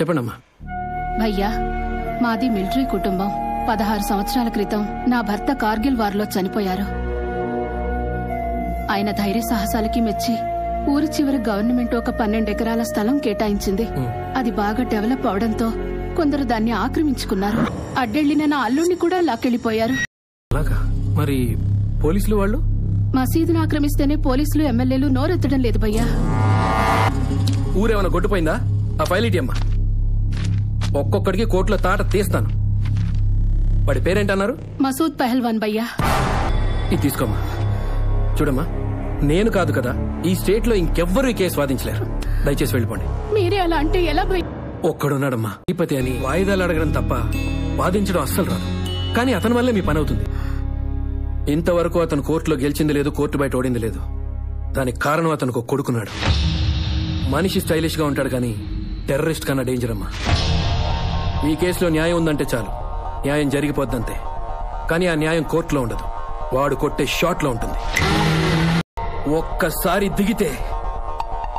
చెప్పండమ్మా. భయ్యా, మాది మిలిటరీ కుటుంబం. 16 సంవత్సరాల క్రితం నా భర్త కార్గిల్ వార్లో చనిపోయారు. ఆయన ధైర్య సాహసాలకి మెచ్చి ఊరి చివరి గవర్నమెంట్ ఒక 12 ఎకరాల స్థలం కేటాయించింది. అది బాగా డెవలప్ అవడంతో కొందరు దాన్ని ఆక్రమించుకున్నారు. అడ్డెళ్లిన నా అల్లుణ్ణి కూడా లాక్కెళ్లిపోయారు. మరి పోలీసులు వాళ్ళు? మసీదును ఆక్రమిస్తేనే పోలీసులు ఎమ్మెల్యేలు నోరెత్తడం లేదు భయ్యా. ఊరేమన్నా కొట్టుపోయిందా? ఆ ఫైల్ ఇటీ అమ్మా. ఒక్కొక్కడికి కోర్టులో తాట తీస్తాను. వాడి పేరేంటన్నారు? మసూద్ పెహల్వాన్ భయ్యా. ఇది తీసుకోమ్మా. చూడమ్మా, నేను కాదు కదా, ఈ స్టేట్ లో ఇంకెవ్వరూ ఈ కేసు వాదించలేరు. దయచేసి వెళ్ళిపోండి. మీరే అలా అంటే ఎలా భయ్యా? ఒక్కడున్నాడమ్మా, అధిపతి అని వాయిదాలు అడగడం తప్ప వాదించడం అస్సలు రాదు. కానీ అతని వల్లే మీ పని అవుతుంది. ఇంతవరకు అతను కోర్టులో గెలిచింది లేదు, కోర్టు బయట ఓడింది లేదు. దానికి కారణం అతనికి కొడుకున్నాడు. మనిషి స్టైలిష్ గా ఉంటాడు కానీ టెర్రరిస్ట్ కన్నా డేంజర్ అమ్మా. ఈ కేసులో న్యాయం ఉందంటే చాలు, న్యాయం జరిగిపోద్దంతే. కానీ ఆ న్యాయం కోర్టులో ఉండదు, వాడు కొట్టే షాట్ లో ఉంటుంది. ఒక్కసారి దిగితే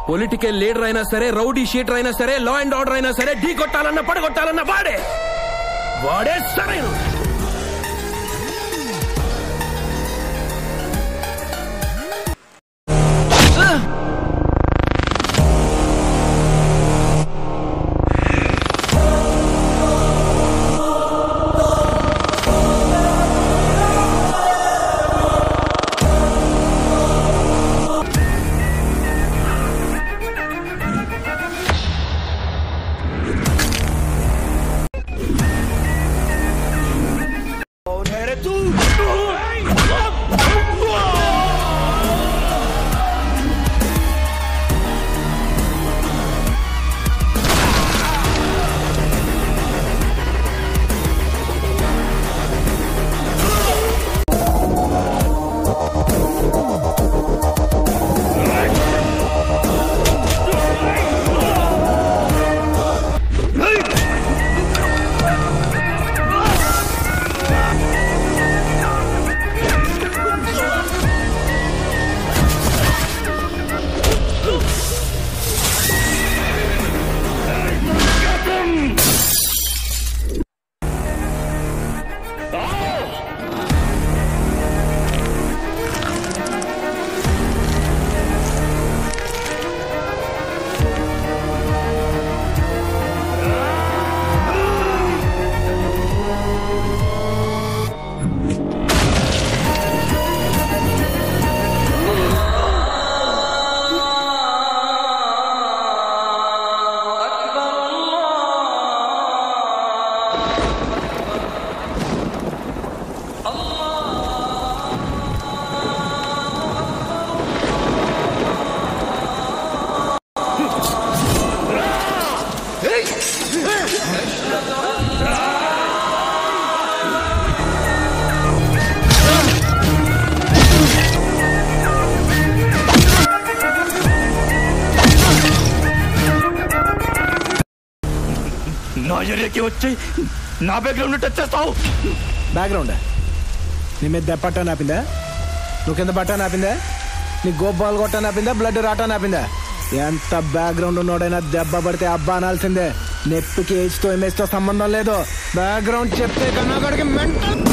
పొలిటికల్ లీడర్ అయినా సరే, రౌడీ షీటర్ అయినా సరే, లా అండ్ ఆర్డర్ అయినా సరే, ఢీ కొట్టాలన్నా పడగొట్టాలన్నా వాడే సరైన. నా ఏరియాకి వచ్చి నా బ్యాక్గ్రౌండ్ టచ్ చేస్తావు. బ్యాక్గ్రౌండ్ నీ మీద దెప్పట్టా నాపిందా? నువ్వు కింద పట్టా నాపిందా? నీ గోబ్బాలు కొట్టా నాపిందా? బ్లడ్ రాటా నాపిందా? ఎంత బ్యాక్గ్రౌండ్ ఉన్నోడైనా దెబ్బ పడితే అబ్బా అనాల్సిందే. నెప్పుకి ఏజ్తో ఇమేజ్తో సంబంధం లేదు. బ్యాక్గ్రౌండ్ చెప్తే కన్నా మెంటల్.